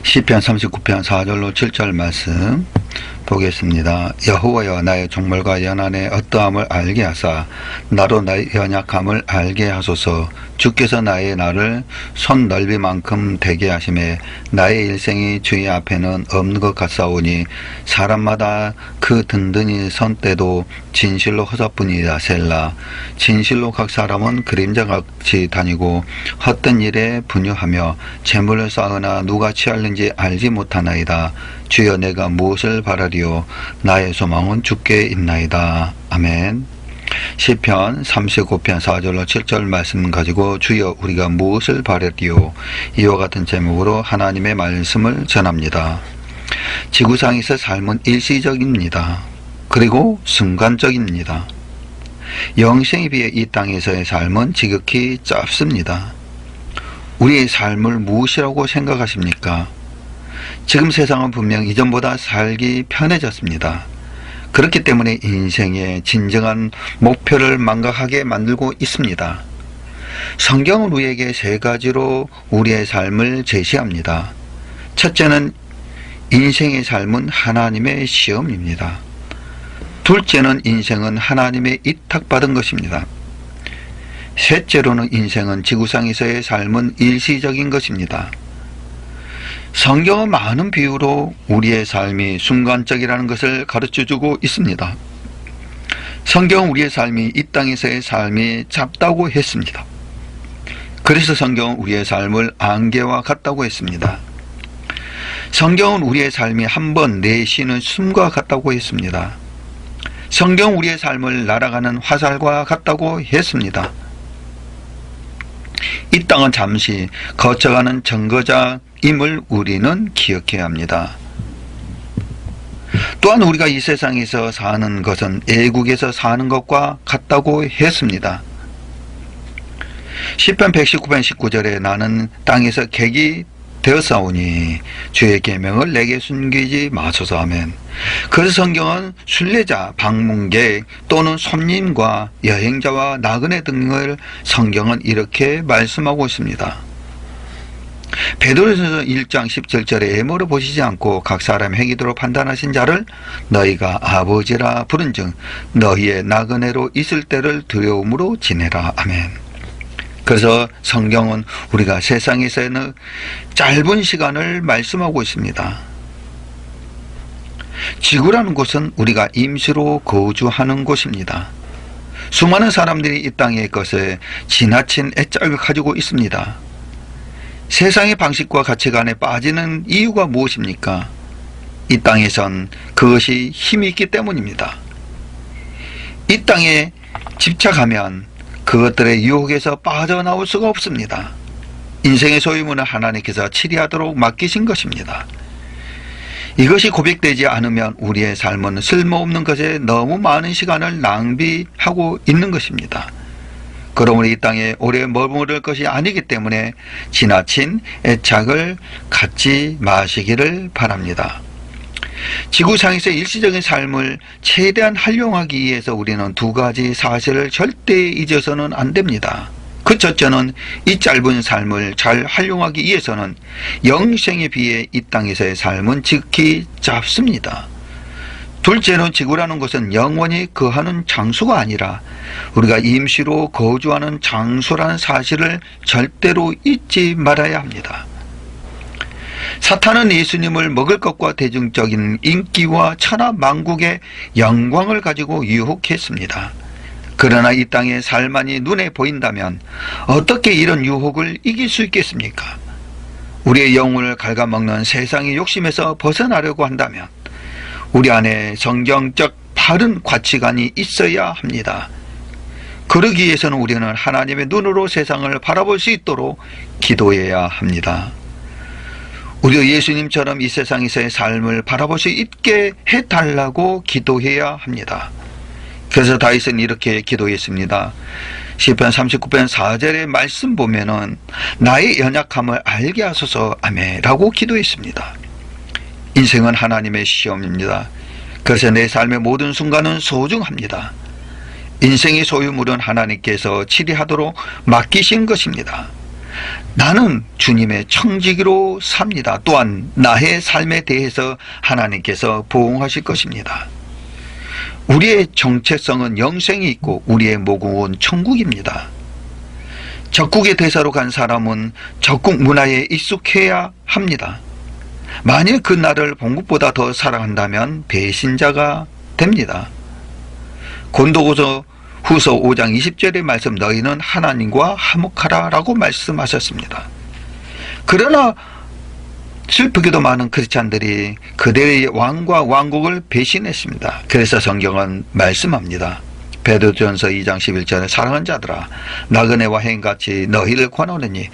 시편 39편 4절로 7절 말씀 보겠습니다. 여호와여 나의 종말과 연한의 어떠함을 알게 하사 나로 나의 연약함을 알게 하소서. 주께서 나의 날을 손 넓이만큼 되게 하심에 나의 일생이 주의 앞에는 없는 것 같사오니 사람마다 그 든든히 선 때도 진실로 허사뿐이라. 셀라. 진실로 각 사람은 그림자같이 다니고 헛된 일에 분유하며 재물을 쌓으나 누가 취할는지 알지 못하나이다. 주여 내가 무엇을 바라리요? 나의 소망은 주께 있나이다. 아멘. 시편 39편 4절로 7절 말씀 가지고 주여 우리가 무엇을 바라리요? 이와 같은 제목으로 하나님의 말씀을 전합니다. 지구상에서 삶은 일시적입니다. 그리고 순간적입니다. 영생에 비해 이 땅에서의 삶은 지극히 짧습니다. 우리의 삶을 무엇이라고 생각하십니까? 지금 세상은 분명 이전보다 살기 편해졌습니다. 그렇기 때문에 인생의 진정한 목표를 망각하게 만들고 있습니다. 성경은 우리에게 세 가지로 우리의 삶을 제시합니다. 첫째는 인생의 삶은 하나님의 시험입니다. 둘째는 인생은 하나님의 위탁받은 것입니다. 셋째로는 인생은 지구상에서의 삶은 일시적인 것입니다. 성경은 많은 비유로 우리의 삶이 순간적이라는 것을 가르쳐주고 있습니다. 성경은 우리의 삶이 이 땅에서의 삶이 짧다고 했습니다. 그래서 성경은 우리의 삶을 안개와 같다고 했습니다. 성경은 우리의 삶이 한 번 내쉬는 숨과 같다고 했습니다. 성경은 우리의 삶을 날아가는 화살과 같다고 했습니다. 이 땅은 잠시 거쳐가는 정거장임을 우리는 기억해야 합니다. 또한 우리가 이 세상에서 사는 것은 애국에서 사는 것과 같다고 했습니다. 시편 119편 19절에 나는 땅에서 객이 되었사오니 주의 계명을 내게 숨기지 마소서. 아멘. 그래서 성경은 순례자, 방문객 또는 손님과 여행자와 나그네 등을 성경은 이렇게 말씀하고 있습니다. 베드로전서 1장 17절에 애모를 보시지 않고 각 사람 행위대로 판단하신 자를 너희가 아버지라 부른즉 너희의 나그네로 있을 때를 두려움으로 지내라. 아멘. 그래서 성경은 우리가 세상에서는 짧은 시간을 말씀하고 있습니다. 지구라는 곳은 우리가 임시로 거주하는 곳입니다. 수많은 사람들이 이 땅의 것에 지나친 애착을 가지고 있습니다. 세상의 방식과 가치관에 빠지는 이유가 무엇입니까? 이 땅에선 그것이 힘이 있기 때문입니다. 이 땅에 집착하면 그것들의 유혹에서 빠져나올 수가 없습니다. 인생의 소유물은 하나님께서 치리하도록 맡기신 것입니다. 이것이 고백되지 않으면 우리의 삶은 쓸모없는 것에 너무 많은 시간을 낭비하고 있는 것입니다. 그러므로 이 땅에 오래 머무를 것이 아니기 때문에 지나친 애착을 갖지 마시기를 바랍니다. 지구상에서 일시적인 삶을 최대한 활용하기 위해서 우리는 두 가지 사실을 절대 잊어서는 안 됩니다. 그 첫째는 이 짧은 삶을 잘 활용하기 위해서는 영생에 비해 이 땅에서의 삶은 지극히 짧습니다. 둘째는 지구라는 것은 영원히 거하는 장소가 아니라 우리가 임시로 거주하는 장소라는 사실을 절대로 잊지 말아야 합니다. 사탄은 예수님을 먹을 것과 대중적인 인기와 천하만국의 영광을 가지고 유혹했습니다. 그러나 이 땅의 삶만이 눈에 보인다면 어떻게 이런 유혹을 이길 수 있겠습니까? 우리의 영혼을 갉아먹는 세상의 욕심에서 벗어나려고 한다면 우리 안에 성경적 바른 가치관이 있어야 합니다. 그러기 위해서는 우리는 하나님의 눈으로 세상을 바라볼 수 있도록 기도해야 합니다. 우리가 예수님처럼 이 세상에서의 삶을 바라볼 수 있게 해달라고 기도해야 합니다. 그래서 다윗은 이렇게 기도했습니다. 시편 39편 4절의 말씀 보면은 나의 연약함을 알게 하소서 아멘라고 기도했습니다. 인생은 하나님의 시험입니다. 그래서 내 삶의 모든 순간은 소중합니다. 인생의 소유물은 하나님께서 치리하도록 맡기신 것입니다. 나는 주님의 청지기로 삽니다. 또한 나의 삶에 대해서 하나님께서 보응하실 것입니다. 우리의 정체성은 영생이 있고 우리의 모국은 천국입니다. 적국의 대사로 간 사람은 적국 문화에 익숙해야 합니다. 만일 그 나라를 본국보다 더 사랑한다면 배신자가 됩니다. 고린도후서 5장 20절의 말씀, 너희는 하나님과 화목하라 라고 말씀하셨습니다. 그러나 슬프게도 많은 크리스찬들이 그들의 왕과 왕국을 배신했습니다. 그래서 성경은 말씀합니다. 베드로전서 2장 11절에 사랑하는 자들아, 나그네와 행같이 너희를 권하노니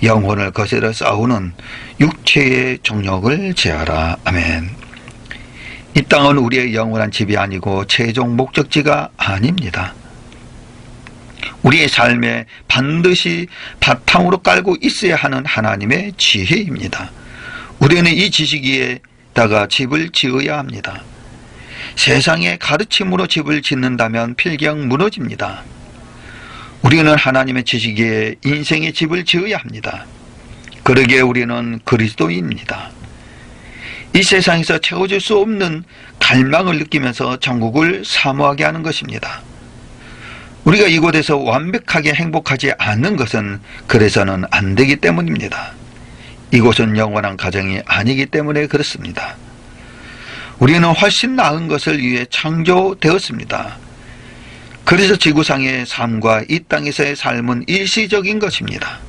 영혼을 거스려 싸우는 육체의 정욕을 제하라. 아멘. 이 땅은 우리의 영원한 집이 아니고 최종 목적지가 아닙니다. 우리의 삶에 반드시 바탕으로 깔고 있어야 하는 하나님의 지혜입니다. 우리는 이 지식 위에다가 집을 지어야 합니다. 세상의 가르침으로 집을 짓는다면 필경 무너집니다. 우리는 하나님의 지식 위에 인생의 집을 지어야 합니다. 그러기에 우리는 그리스도인입니다. 이 세상에서 채워줄 수 없는 갈망을 느끼면서 천국을 사모하게 하는 것입니다. 우리가 이곳에서 완벽하게 행복하지 않는 것은 그래서는 안 되기 때문입니다. 이곳은 영원한 가정이 아니기 때문에 그렇습니다. 우리는 훨씬 나은 것을 위해 창조되었습니다. 그래서 지구상의 삶과 이 땅에서의 삶은 일시적인 것입니다.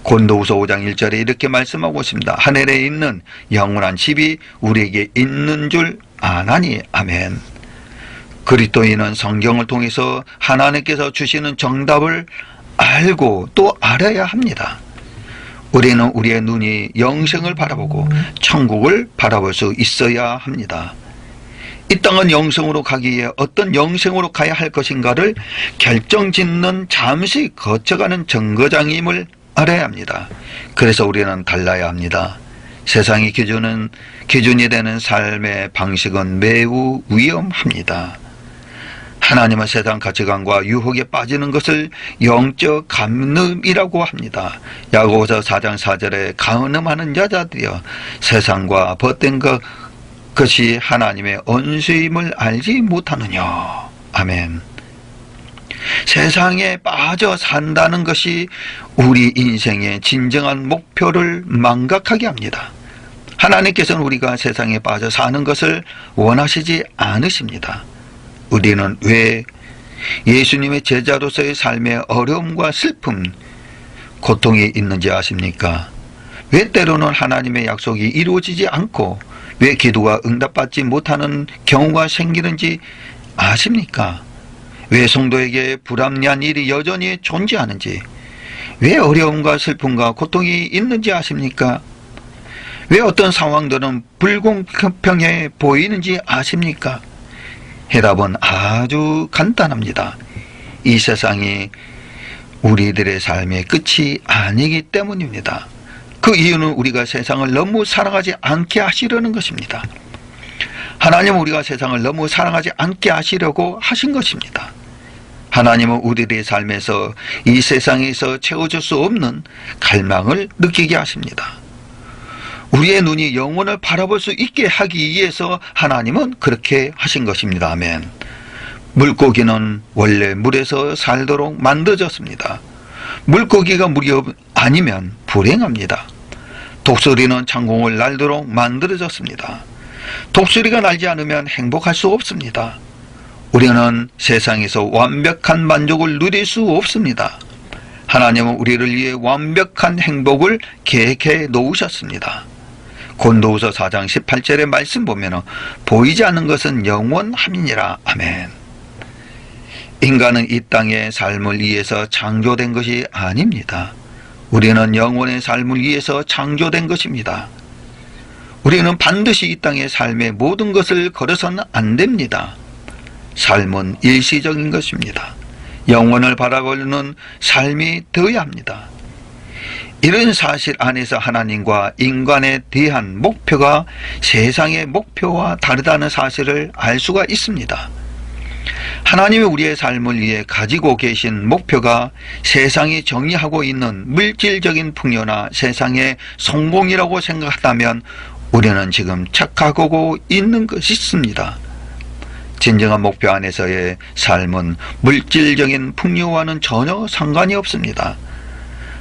고린도후서 5장 1절에 이렇게 말씀하고 있습니다. 하늘에 있는 영원한 집이 우리에게 있는 줄 아나니. 아멘. 그리스도인은 성경을 통해서 하나님께서 주시는 정답을 알고 또 알아야 합니다. 우리는 우리의 눈이 영생을 바라보고 천국을 바라볼 수 있어야 합니다. 이 땅은 영생으로 가기 위해 어떤 영생으로 가야 할 것인가를 결정짓는 잠시 거쳐가는 정거장임을 알아야 합니다. 그래서 우리는 달라야 합니다. 세상의 기준이 되는 삶의 방식은 매우 위험합니다. 하나님은 세상 가치관과 유혹에 빠지는 것을 영적 간음이라고 합니다. 야고보서 4장 4절에 간음하는 여자들이여 세상과 벗된 것이 하나님의恩수임을 알지 못하느냐. 아멘. 세상에 빠져 산다는 것이 우리 인생의 진정한 목표를 망각하게 합니다. 하나님께서는 우리가 세상에 빠져 사는 것을 원하시지 않으십니다. 우리는 왜 예수님의 제자로서의 삶의 어려움과 슬픔, 고통이 있는지 아십니까? 왜 때로는 하나님의 약속이 이루어지지 않고 왜 기도가 응답받지 못하는 경우가 생기는지 아십니까? 왜 성도에게 불합리한 일이 여전히 존재하는지, 왜 어려움과 슬픔과 고통이 있는지 아십니까? 왜 어떤 상황들은 불공평해 보이는지 아십니까? 해답은 아주 간단합니다. 이 세상이 우리들의 삶의 끝이 아니기 때문입니다. 그 이유는 우리가 세상을 너무 사랑하지 않게 하시려는 것입니다. 하나님은 우리가 세상을 너무 사랑하지 않게 하시려고 하신 것입니다. 하나님은 우리들의 삶에서 이 세상에서 채워줄 수 없는 갈망을 느끼게 하십니다. 우리의 눈이 영혼을 바라볼 수 있게 하기 위해서 하나님은 그렇게 하신 것입니다. 아멘. 물고기는 원래 물에서 살도록 만들어졌습니다. 물고기가 물이 아니면 불행합니다. 독수리는 창공을 날도록 만들어졌습니다. 독수리가 날지 않으면 행복할 수 없습니다. 우리는 세상에서 완벽한 만족을 누릴 수 없습니다. 하나님은 우리를 위해 완벽한 행복을 계획해 놓으셨습니다. 고린도후서 4장 18절의 말씀 보면 보이지 않는 것은 영원함이니라. 아멘. 인간은 이 땅의 삶을 위해서 창조된 것이 아닙니다. 우리는 영원의 삶을 위해서 창조된 것입니다. 우리는 반드시 이 땅의 삶의 모든 것을 걸어서는 안 됩니다. 삶은 일시적인 것입니다. 영원을 바라보는 삶이 되어야 합니다. 이런 사실 안에서 하나님과 인간에 대한 목표가 세상의 목표와 다르다는 사실을 알 수가 있습니다. 하나님이 우리의 삶을 위해 가지고 계신 목표가 세상이 정의하고 있는 물질적인 풍요나 세상의 성공이라고 생각한다면 우리는 지금 착각하고 있는 것이 있습니다. 진정한 목표 안에서의 삶은 물질적인 풍요와는 전혀 상관이 없습니다.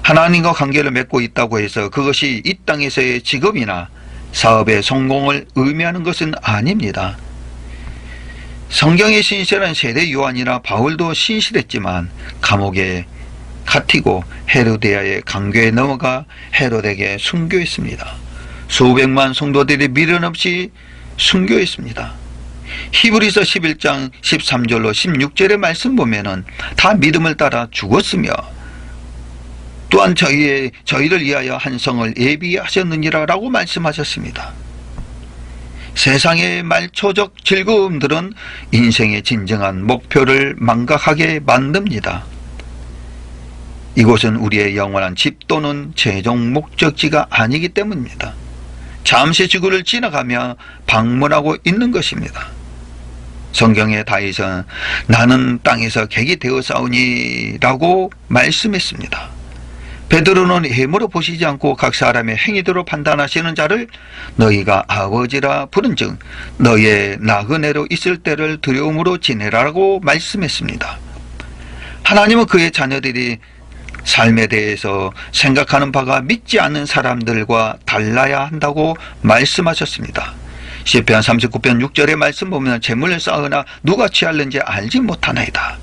하나님과 관계를 맺고 있다고 해서 그것이 이 땅에서의 직업이나 사업의 성공을 의미하는 것은 아닙니다. 성경의 신실한 세대 요한이나 바울도 신실했지만 감옥에 갇히고 헤로디아의 강교에 넘어가 헤롯에게 순교했습니다. 수백만 성도들이 미련 없이 순교했습니다. 히브리서 11장 13절로 16절의 말씀 보면은 다 믿음을 따라 죽었으며 또한 저희를 위하여 한 성을 예비하셨느니라 라고 말씀하셨습니다. 세상의 말초적 즐거움들은 인생의 진정한 목표를 망각하게 만듭니다. 이곳은 우리의 영원한 집 또는 최종 목적지가 아니기 때문입니다. 잠시 지구를 지나가며 방문하고 있는 것입니다. 성경의 다윗은 나는 땅에서 객이 되어 싸우니 라고 말씀했습니다. 베드로는 헤매로 보시지 않고 각 사람의 행위대로 판단하시는 자를 너희가 아버지라 부른즉 너희의 나그네로 있을 때를 두려움으로 지내라고 말씀했습니다. 하나님은 그의 자녀들이 삶에 대해서 생각하는 바가 믿지 않는 사람들과 달라야 한다고 말씀하셨습니다. 시편 39편 6절의 말씀 보면 재물을 쌓으나 누가 취할는지 알지 못하나이다.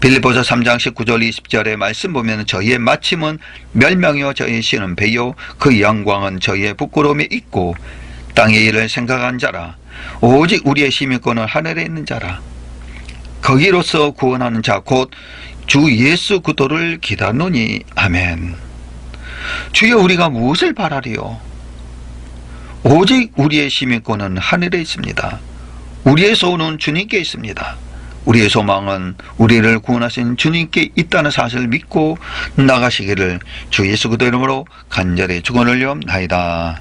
빌립보서 3장 19절 20절의 말씀 보면 저희의 마침은 멸망이요 저희의 신은 배요 그 영광은 저희의 부끄러움에 있고 땅의 일을 생각한 자라 오직 우리의 시민권은 하늘에 있는 자라 거기로서 구원하는 자 곧 주 예수 그리스도를 기다노니 아멘. 주여 우리가 무엇을 바라리요? 오직 우리의 시민권은 하늘에 있습니다. 우리의 소원은 주님께 있습니다. 우리의 소망은 우리를 구원하신 주님께 있다는 사실을 믿고 나가시기를 주 예수 그리스도 이름으로 간절히 축원을 올려옵나이다.